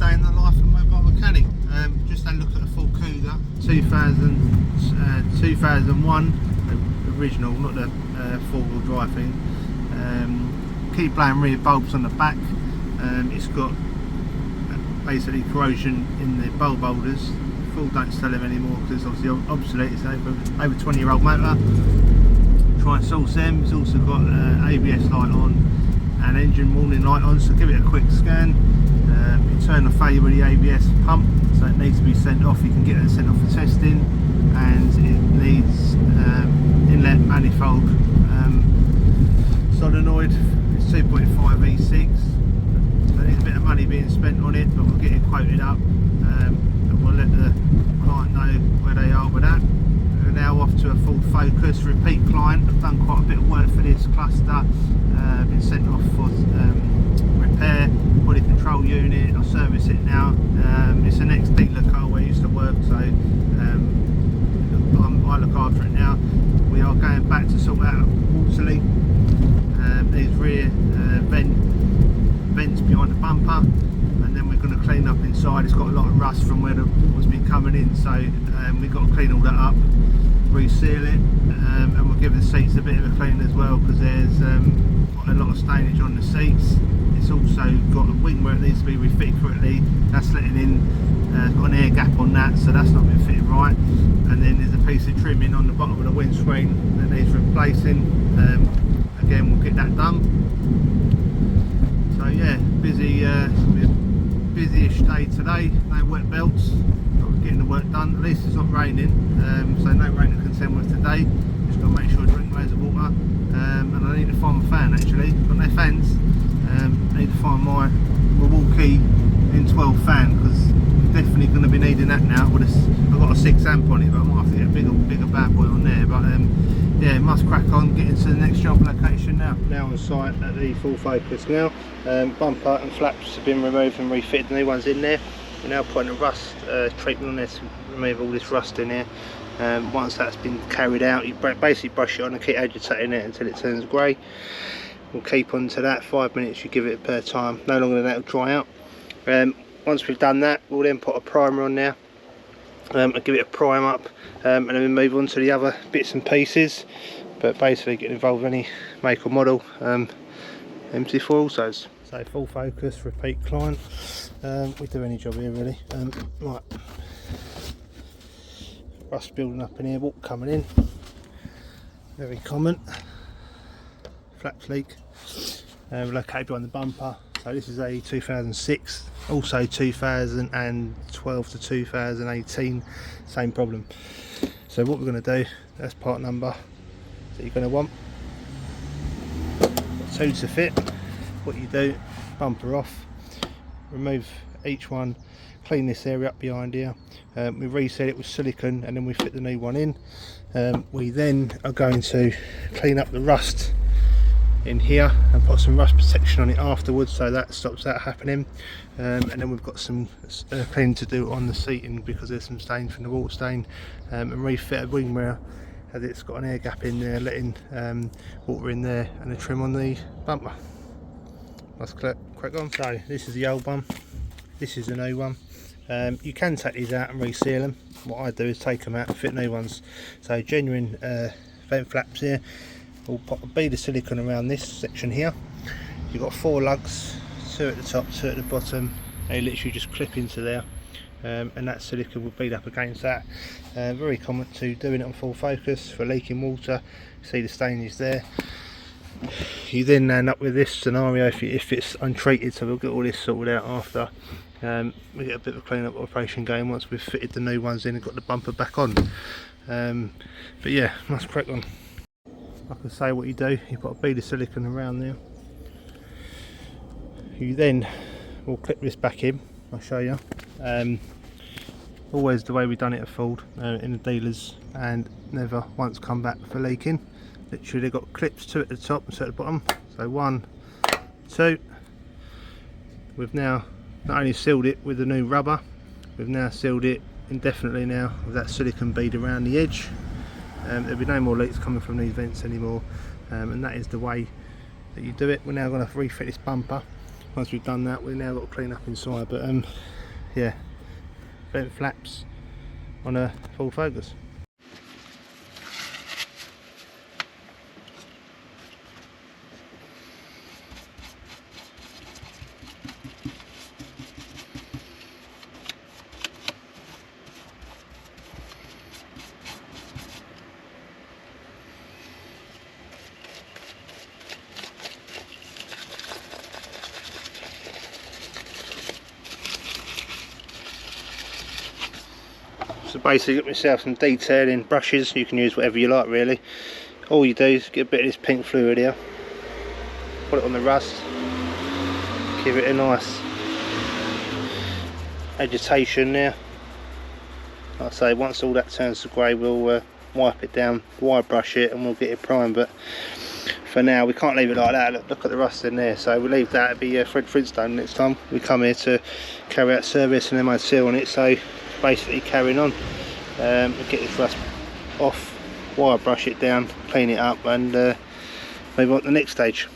day in the life of a mobile mechanic. Just had a look at a Ford Kuga 2001 original, not the four-wheel drive thing. Key blowing rear bulbs on the back. It's got basically corrosion in the bulb holders. Ford don't sell them anymore because it's obviously obsolete. It's over 20-year-old motor. Try and source them. It's also got ABS light on and engine warning light on, so give it a quick scan. You turn the failure with the ABS pump, so it needs to be sent off. You can get it sent off for testing, and it needs inlet manifold solenoid. It's 2.5 E6, so there's a bit of money being spent on it, but we'll get it quoted up, and we'll let the client know where they are with that. We're now off to a Ford Focus, repeat client. I've done quite a bit of work for this cluster, been sent off for repair, body control unit. I'll service it now. It's an ex-dealer car where I used to work, so I look after it now. We are going back to sort out Waterley. These rear vents behind the bumper, and then we're going to clean up inside. It's got a lot of rust from where the water's been coming in, so we've got to clean all that up, reseal it, and we'll give the seats a bit of a clean as well, because there's quite a lot of stainage on the seats. It's also got a wing where it needs to be refitted correctly. That's letting in, it's got an air gap on that, so that's not been fitted right. And then there's a piece of trimming on the bottom of the windscreen that needs replacing. Again, we'll get that done. So yeah, busy-ish day today. No wet belts, but we're getting the work done. At least it's not raining, so no rain to contend with today. Just got to make sure I drink loads of water, and I need to find my fan actually. Got no fans. I need to find my Milwaukee N12 fan, because I'm definitely going to be needing that now. I've got a 6 amp on it, but I might have to get a bigger bad boy on there. But yeah, must crack on, getting to the next job location now. Now on site at the Ford Focus now. Bumper and flaps have been removed and refitted, the new ones in there. We're now putting a rust treatment on this to remove all this rust in here. Once that's been carried out, you basically brush it on and keep agitating it until it turns grey. We'll keep on to that. 5 minutes you give it per time, no longer than that will dry out. Once we've done that, we'll then put a primer on there and give it a prime up, and then we move on to the other bits and pieces, but basically get involved with any make or model MC4 also. So full focus, repeat client. We do any job here really. Right, rust building up in here, water coming in, very common. Flaps leak, located behind the bumper. So this is a 2006, also 2012 to 2018, same problem. So what we're going to do, that's part number that you're going to want. Got 2 to fit. What you do, bumper off, remove each one, clean this area up behind here. We reset it with silicone, and then we fit the new one in. We then are going to clean up the rust in here and put some rust protection on it afterwards, so that stops that happening. And then we've got some cleaning to do on the seating, because there's some stain from the water stain, and refit a wing mirror as it's got an air gap in there, letting water in there, and a trim on the bumper. Let's crack on. So this is the old one, this is the new one. You can take these out and reseal them. What I do is take them out and fit new ones. So genuine vent flaps here. We'll put a bead of silicone around this section here. You've got 4 lugs, 2 at the top, 2 at the bottom. They literally just clip into there, and that silicone will bead up against that. Very common to doing it on full focus for leaking water. See the stain is there. You then end up with this scenario if it's untreated, so we'll get all this sorted out after. We get a bit of a clean up operation going once we've fitted the new ones in and got the bumper back on. But yeah, must crack on. Like I say, what you do, you put a bead of silicone around there. You then will clip this back in. I'll show you. Always the way we've done it at Ford in the dealers, and never once come back for leaking. Literally they've got clips, 2 at the top and 2 at the bottom. So 1, 2. We've now not only sealed it with the new rubber, we've now sealed it indefinitely now with that silicone bead around the edge. There'll be no more leaks coming from these vents anymore, and that is the way that you do it. We're now going to refit this bumper. once we've done that, we've now got to clean up inside. But yeah, vent flaps on a Ford Focus. So basically, get myself some detailing brushes. You can use whatever you like really. All you do is get a bit of this pink fluid here, put it on the rust, give it a nice agitation there. Like I say, once all that turns to grey, we'll wipe it down, wire brush it, and we'll get it primed. But for now, we can't leave it like that. Look at the rust in there. So we'll leave that. It'll be Fred Flintstone next time we come here to carry out service and MOT on it. So basically carrying on, we'll get this rust off, wire brush it down, clean it up, and move on to the next stage.